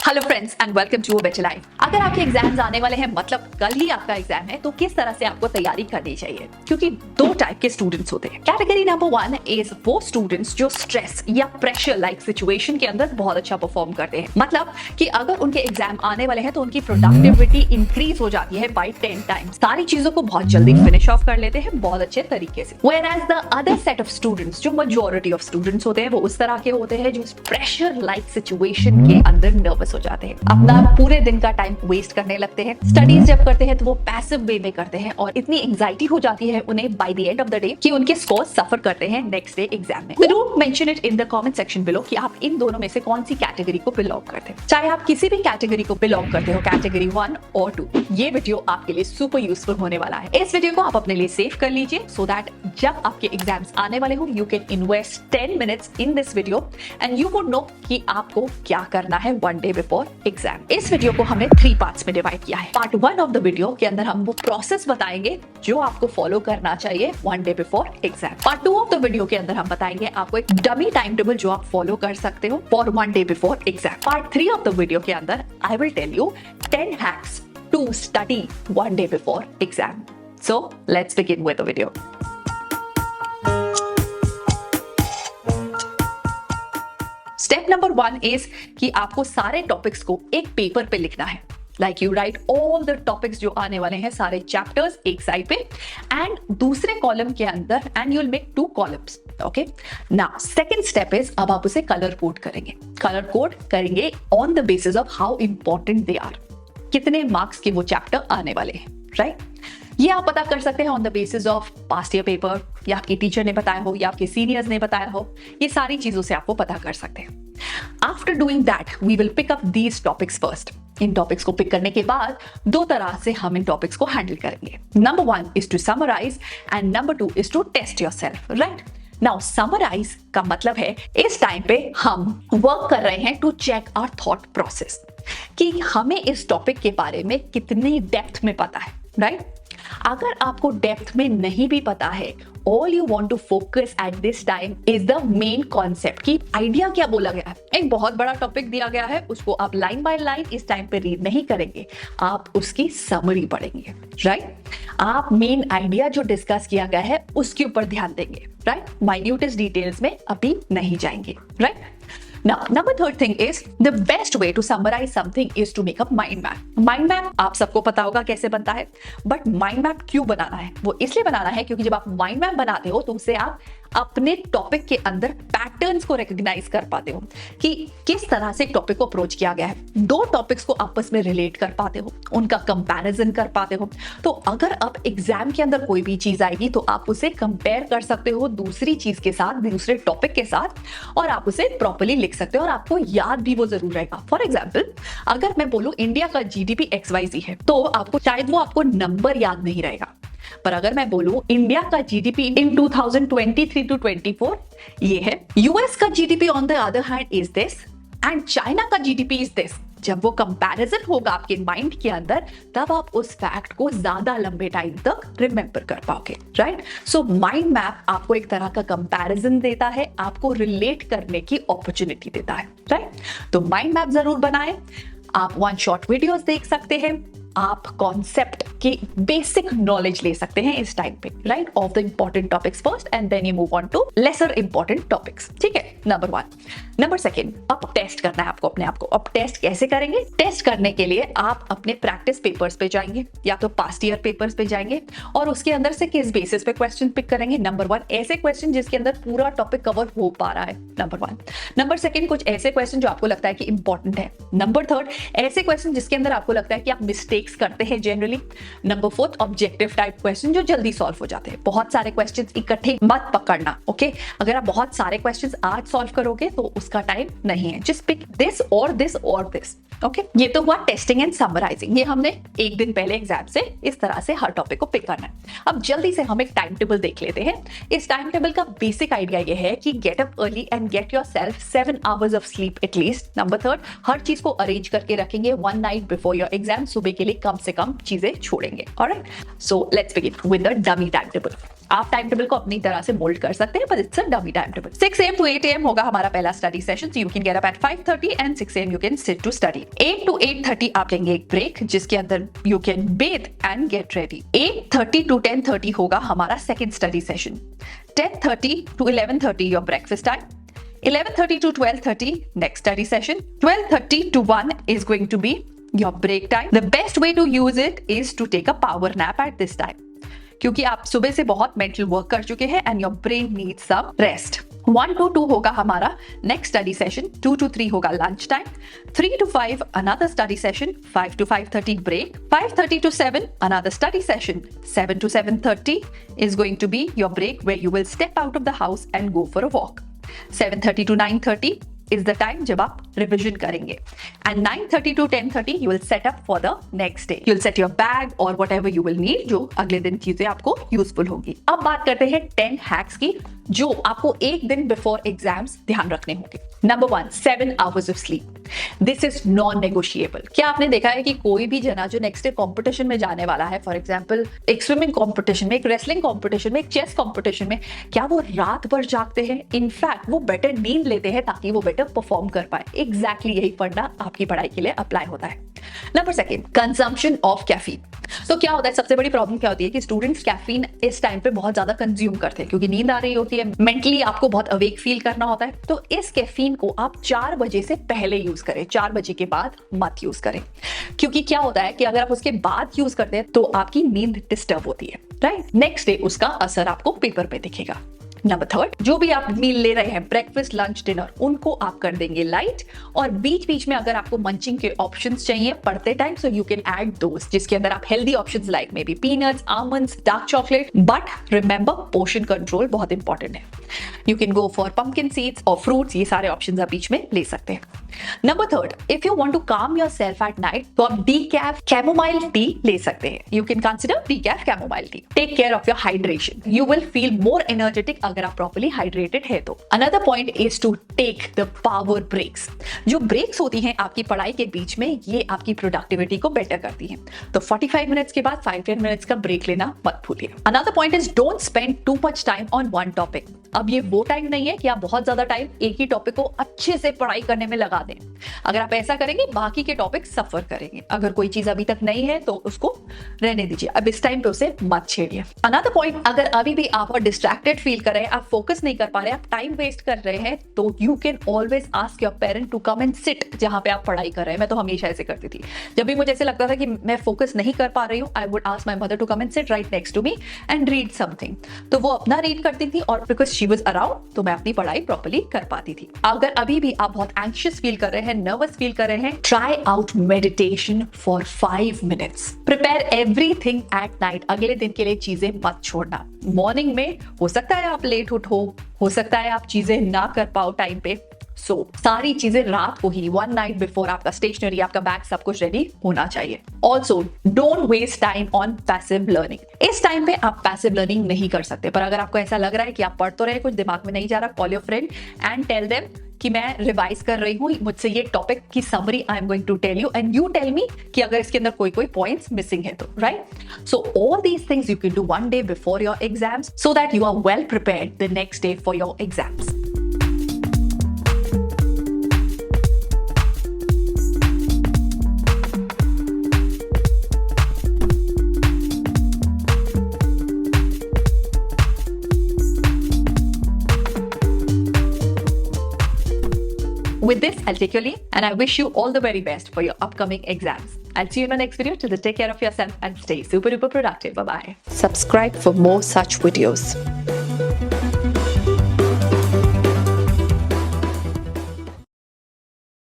Hello friends and welcome to better life. अगर आपके exams आने वाले हैं, मतलब कल ही आपका एग्जाम है, तो किस तरह से आपको तैयारी करनी चाहिए? क्योंकि दो टाइप के स्टूडेंट्स होते हैं। कैटेगरी नंबर 1 इज वो स्टूडेंट्स जो स्ट्रेस या प्रेशर लाइक सिचुएशन के अंदर बहुत अच्छा परफॉर्म करते हैं। मतलब कि अगर उनके एग्जाम आने वाले हैं तो उनकी प्रोडक्टिविटी इंक्रीज हो जाती है बाई 10 टाइम्स। सारी चीजों को बहुत जल्दी फिनिश ऑफ कर लेते हैं बहुत अच्छे तरीके से। Whereas the other set of students, जो majority of students होते हैं, वो उस तरह के होते हैं जो प्रेशर लाइक सिचुएशन के अंदर नर्वस हो जाते हैं, अपना पूरे दिन का टाइम वेस्ट करने लगते हैं। स्टडीज जब करते हैं तो वो पैसिव वे में करते हैं और इतनी एंजाइटी हो जाती है उन्हें by the end of the day कि उनके स्कोर सफर करते हैं नेक्स्ट डे एग्जाम में। जरूर mention it in the comment section below कि आप इन दोनों में से कौन सी कैटेगरी को बिलोंग करते हैं। चाहे आप किसी भी कैटेगरी को बिलोंग करते हो, कैटेगरी 1 और 2, ये वीडियो आपके लिए सुपर यूजफुल होने वाला है। इस वीडियो को आप अपने लिए सेव कर लीजिए सो दैट जब आपके एग्जाम्स आने वाले हो you can invest 10 minutes in this video and you would know कि आपको क्या करना है वन डे बिफोर एग्जाम। इस वीडियो को हमने 3 पार्ट्स में डिवाइड किया है। पार्ट 1 ऑफ द वीडियो के अंदर हम वो प्रोसेस बताएंगे जो आपको फॉलो करना चाहिए one day before exam. Part 2 of the video के अंदर हम बताएंगे आपको एक डमी टाइम टेबल जो आप फॉलो कर सकते हो for one day before exam. Part 3 of the video के अंदर I will tell you 10 hacks to study one day before exam. So let's begin with the video. Step number 1 is कि आपको सारे टॉपिक्स को एक पेपर पे लिखना है। Like you right all the topics जो आने वाले हैं, सारे चैप्टर्स एक साइड पे एंड दूसरे कॉलम के अंदर and you will make 2 columns. Okay, now second step is अब आप उसे कलर कोड करेंगे। कलर कोड करेंगे on the basis of how important they are, कितने मार्क्स के वो चैप्टर आने वाले हैं, राइट? ये आप पता कर सकते हैं on the basis of past year paper, या आपके टीचर ने बताया हो या आपके सीनियर्स ने बताया हो। ये सारी चीजों से आपको पता कर सकते हैं। After doing that we will pick up these topics first. इन टॉपिक्स को पिक करने के बाद 2 तरह से हम इन टॉपिक्स को हैंडल करेंगे। Number 1 is to summarise and number 2 is to test yourself, right? Now summarise का मतलब है इस टाइम पे हम वर्क कर रहे हैं to check our thought process, कि हमें इस टॉपिक के बारे में कितनी डेप्थ में पता है, राइट? अगर आपको डेप्थ में नहीं भी पता है, all you want to focus at this time is the main concept, कि आइडिया क्या बोला गया है। एक बहुत बड़ा टॉपिक दिया गया है, उसको आप लाइन बाय लाइन इस टाइम पे रीड नहीं करेंगे, आप उसकी समरी पढ़ेंगे, राइट? आप मेन आइडिया जो डिस्कस किया गया है उसके ऊपर ध्यान देंगे, राइट? माइन्यूटेस्ट डिटेल्स में अभी नहीं जाएंगे, right? Now, number 3rd thing is the best way to summarize something is to make a mind map. Mind map आप सबको पता होगा कैसे बनता है, बट mind map क्यों बनाना है? वो इसलिए बनाना है क्योंकि जब आप mind map बनाते हो तो उससे आप अपने टॉपिक के अंदर पैटर्न्स को रिकॉग्नाइज कर पाते हो कि किस तरह से टॉपिक को अप्रोच किया गया है। 2 टॉपिक्स को आपस में रिलेट कर पाते हो, उनका कंपैरिजन कर पाते हो। तो अगर अब एग्जाम के अंदर कोई भी चीज आएगी तो आप उसे कंपेयर कर सकते हो दूसरी चीज के साथ, दूसरे टॉपिक के साथ, और आप उसे प्रॉपर्ली लिख सकते हो और आपको याद भी वो जरूर रहेगा। फॉर एग्जाम्पल, अगर मैं बोलूं इंडिया का जीडीपी XYZ है तो आपको शायद वो आपको नंबर याद नहीं रहेगा, पर अगर मैं बोलूं इंडिया का जीडीपी इन 2023 to 24 ये है, यूएस का GDP on the other hand is this and China का जीडीपी इज दिस। जब वो कंपैरिजन होगा आपके माइंड के अंदर, तब आप उस फैक्ट को ज्यादा लंबे टाइम तक रिमेंबर कर पाओगे, राइट? सो माइंड मैप आपको एक तरह का कंपैरिजन देता है, आपको रिलेट करने की अपॉर्चुनिटी देता है, राइट? तो माइंड मैप जरूर बनाएं। आप 1 शॉर्ट वीडियोस देख सकते हैं, आप कॉन्सेप्ट की बेसिक नॉलेज ले सकते हैं इस टाइम पे, right? Of the important topics first and then you move on to lesser important topics, ठीक है? नंबर 1। नंबर 2, अब टेस्ट करना है आपको अपने आप को। अब टेस्ट कैसे करेंगे? टेस्ट करने के लिए आप अपने प्रैक्टिस पेपर्स पे जाएंगे या तो पास्ट ईयर पेपर्स पे जाएंगे और उसके अंदर से किस बेसिस पे क्वेश्चन पिक करेंगे। नंबर 1, ऐसे क्वेश्चन जिसके अंदर पूरा टॉपिक कवर हो पा रहा है, नंबर 1। नंबर 2, कुछ ऐसे क्वेश्चन जो आपको लगता है कि इंपॉर्टेंट है। नंबर 3, ऐसे क्वेश्चन जिसके अंदर आपको लगता है कि आप मिस्टेक्स करते हैं generally. Number 4, objective type question जो जल्दी सॉल्व हो जाते हैं। बहुत सारे क्वेश्चन इकट्ठे मत पकड़ना, ओके? अगर आप बहुत सारे क्वेश्चन आज सॉल्व करोगे तो उसका टाइम नहीं है। जस्ट पिक दिस और दिस और दिस, ओके? ये तो हुआ टेस्टिंग एंड समराइजिंग। ये हमने एक दिन पहले एग्जाम से इस तरह से हर टॉपिक को पिक करना है। अब जल्दी से हम एक टाइम टेबल देख लेते हैं। इस टाइम टेबल का बेसिक आइडिया ये है कि get up early and get yourself 7 hours of sleep at least. Number 3, हर चीज को अरेंज करके रखेंगे 1 नाइट बिफोर योर एग्जाम। सुबह के लिए कम से कम चीजें छोड़ेंगे, alright? So let's begin with the dummy time table. आप टाइम टेबल को अपनी तरह से मोल्ड कर सकते हैं, but it's a dummy timetable. 6 AM to 8 AM होगा हमारा पहला study session, so you can get up at 5:30 and 6 AM you can sit to study. 8 to 8:30 आप लेंगे एक ब्रेक जिसके अंदर you can Beth and get ready. 8:30 to 10:30 होगा हमारा second study session. 10:30 to 11:30 your breakfast time. 11:30 to 12:30 next study session. 12:30 to 1 is going to be your break time. The best way to use it is to take a power nap at this time. क्योंकि आप सुबह से बहुत mental work कर चुके हैं and your brain needs some rest. 1 to 2 होगा हमारा नेक्स्ट स्टडी सेशन। 2 to 3 होगा lunch time. 3 to 5 another study session। 5 to 5:30 break। 5:30 to 7 another study session। 7 to 7:30 is going to be your break where you will step out of the house and go for a walk। 7:30 to 9:30 is the time जब आप revision करेंगे and 9:30 to 10:30 you will set up for the next day। You'll set your bag or whatever you will need जो अगले दिन चीजें आपको useful होंगी। अब बात करते हैं 10 हैक्स की जो आपको एक दिन बिफोर एग्जाम्स ध्यान रखने होंगे। Number 1, 7 hours of sleep। This is non negotiable. क्या आपने देखा है कि कोई भी जना जो नेक्स्ट डे कॉम्पिटिशन में जाने वाला है, फॉर एग्जाम्पल एक स्विमिंग कॉम्पिटिशन में, एक रेसलिंग कॉम्पिटिशन में, एक चेस कॉम्पिटिशन में, क्या वो रात भर जागते हैं? इनफैक्ट वो बेटर नींद लेते हैं ताकि वो बेटर परफॉर्म कर पाए। एग्जैक्टली यही पढ़ना आपकी पढ़ाई के लिए अप्लाई होता है। Number 2, consumption of caffeine. तो क्या होता है, सबसे बड़ी प्रॉब्लम क्या होती है कि स्टूडेंट्स कैफीन इस टाइम पे बहुत ज्यादा कंज्यूम करते हैं क्योंकि नींद आ रही होती है, मेंटली आपको बहुत अवेक फील करना होता है। तो इस कैफीन को आप 4 बजे से पहले यूज करें, 4 बजे के बाद मत यूज करें। क्योंकि क्या होता है कि अगर आप उसके बाद यूज करते हैं तो आपकी नींद डिस्टर्ब होती है, राइट। नेक्स्ट डे उसका असर आपको पेपर पे दिखेगा। नंबर 3, जो भी आप मील ले रहे हैं, ब्रेकफास्ट, लंच, डिनर, उनको आप कर देंगे लाइट और बीच बीच में अगर आपको मंचिंग के ऑप्शंस चाहिए पढ़ते time, so you can add those जिसके अंदर आप healthy options like maybe peanuts, almonds, dark chocolate, but remember portion control बहुत इंपॉर्टेंट है। You can go for pumpkin seeds और फ्रूट्स, ये सारे ऑप्शंस आप बीच में ले सकते हैं। Number 3, if you want to calm yourself at night तो आप डीकैफ कैमोमाइल टी ले सकते हैं। You can consider decaf chamomile T. Take care of your hydration, you will feel more energetic अगर आप प्रॉपर्ली हाइड्रेटेड है तो। Another point is to take the power breaks. जो ब्रेक्स होती हैं आपकी पढ़ाई के बीच में, ये आपकी प्रोडक्टिविटी को बेटर करती हैं। तो 45 मिनट्स के बाद 5-10 मिनट्स का ब्रेक लेना मत भूलिए। Another point is don't spend too much time on one topic. अब ये वो टाइम नहीं है कि आप बहुत ज्यादा टाइम एक ही टॉपिक को अच्छे से पढ़ाई करने में लगा दें। अगर आप ऐसा करेंगे बाकी के टॉपिक सफर करेंगे। अगर कोई चीज अभी तक नहीं है तो उसको रहने दीजिए, अब इस टाइम पे उसे मत छेड़िए। अनदर पॉइंट, अगर अभी भी आप डिस्ट्रैक्टेड फील कर रहे हैं, आप फोकस नहीं कर पा रहे, आप टाइम वेस्ट कर रहे हैं, तो you can always ask your parent to come and sit जहां पे आप पढ़ाई कर रहे हैं। मैं तो हमेशा ऐसे करती थी, जब भी मुझे ऐसे लगता था कि मैं फोकस नहीं कर पा रही हूँ, I would ask my mother to come and sit right next to me and read something. तो वो अपना रीड करती थी और बिकॉज शी वाज अराउंड तो मैं अपनी पढ़ाई प्रॉपर्ली कर पाती थी। अगर अभी भी आप बहुत एंग्शियस फील कर रहे हैं, नर्वस फील कर रहे हैं, try out meditation for 5 minutes. Prepare everything at night. अगले दिन के लिए चीजें मत छोड़ना। मॉर्निंग में हो सकता है आप लेट उठो, हो सकता है आप चीजें ना कर पाओ टाइम पे, सो सारी चीजें रात को ही 1 नाइट बिफोर आपका स्टेशनरी, आपका बैग, सब कुछ रेडी होना चाहिए। Also don't waste time on passive learning. इस टाइम पे आप पैसिव लर्निंग नहीं कर सकते, पर अगर आपको ऐसा लग रहा है कि आप पढ़ तो रहे, कुछ दिमाग में नहीं जा रहा, call your friend and tell them कि मैं रिवाइज कर रही हूँ, मुझसे ये टॉपिक की summary I am going to tell you and you tell me कि अगर इसके अंदर कोई पॉइंट्स मिसिंग है तो, right. So all these things you can do 1 day before your exams so that you are well prepared the next day for your exams. With this, I'll take your leave and I wish you all the very best for your upcoming exams. I'll see you in the next video. Till then, take care of yourself and stay super duper productive. Bye-bye. Subscribe for more such videos.